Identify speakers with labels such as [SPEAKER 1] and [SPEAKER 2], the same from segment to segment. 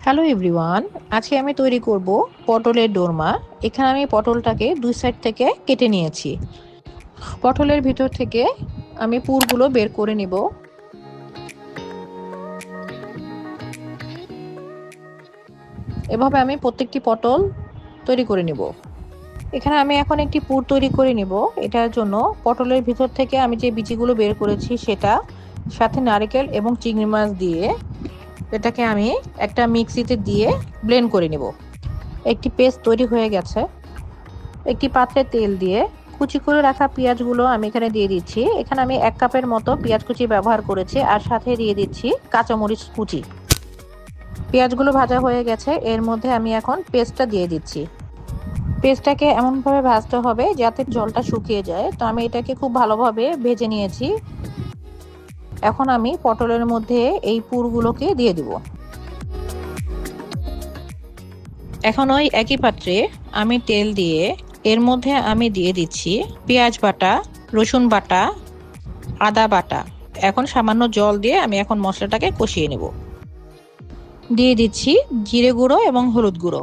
[SPEAKER 1] Hello everyone, আজকে আমি তৈরি করব পটলের দোরমা। এখানে আমি পটলটাকে দুই সাইড থেকে কেটে নিয়েছি। পটলের ভিতর থেকে আমি পুরগুলো বের করে নিব। এভাবে আমি প্রত্যেকটি পটল তৈরি করে নিব। এখানে আমি এখন একটি পুর তৈরি করে নিব। এটার জন্য পটলের ভিতর থেকে আমি যে বিচিগুলো বের করেছি সেটা, সাথে নারকেল এবং চিংড়ি মাছ দিয়ে এটাকে আমি একটা মিক্সিতে দিয়ে ব্লেন্ড করে নিব। একটি পেস্ট তৈরি হয়ে গেছে। একটি পাত্রে তেল দিয়ে কুচি করে রাখা পেঁয়াজগুলো আমি এখানে দিয়ে দিচ্ছি। এখানে আমি 1 কাপের মতো পেঁয়াজ কুচি ব্যবহার করেছি, আর সাথে দিয়ে দিচ্ছি কাঁচামরিচ কুচি। পেঁয়াজগুলো ভাজা হয়ে গেছে, এর মধ্যে আমি এখন পেস্টটা দিয়ে দিচ্ছি। পেস্টটাকে এমনভাবে ভাজতে হবে যাতে জলটা শুকিয়ে যায়। তো আমি এটাকে খুব ভালোভাবে ভেজে নিয়েছি। এখন আমি পটলের মধ্যে এই পুরগুলোকে দিয়ে দিব। এখন ওই একই পাত্রে আমি তেল দিয়ে এর মধ্যে আমি দিয়ে দিচ্ছি পেঁয়াজ বাটা, রসুন বাটা, আদা বাটা। এখন সামান্য জল দিয়ে আমি এখন মশলাটাকে কষিয়ে নেব। দিয়ে দিচ্ছি জিরে গুঁড়ো এবং হলুদ গুঁড়ো,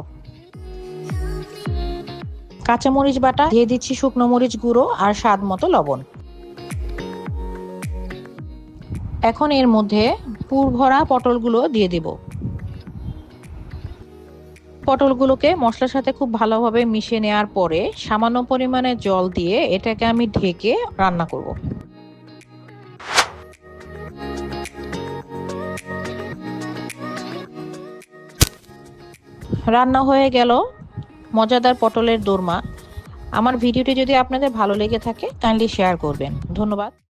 [SPEAKER 1] কাঁচামরিচ বাটা, দিয়ে দিচ্ছি শুকনো মরিচ গুঁড়ো আর স্বাদ মতো লবণ। এখন এর মধ্যে পুর ভরা পটলগুলো দিয়ে দেব। পটলগুলোকে মশলার সাথে খুব ভালোভাবে মিশিয়ে নেওয়ার পরে সামান্য পরিমাণে জল দিয়ে এটাকে আমি ঢেকে রান্না করব। রান্না হয়ে গেল মজাদার পটলের দোরমা। আমার ভিডিওটি যদি আপনাদের ভালো লেগে থাকে কাইন্ডলি শেয়ার করবেন। ধন্যবাদ।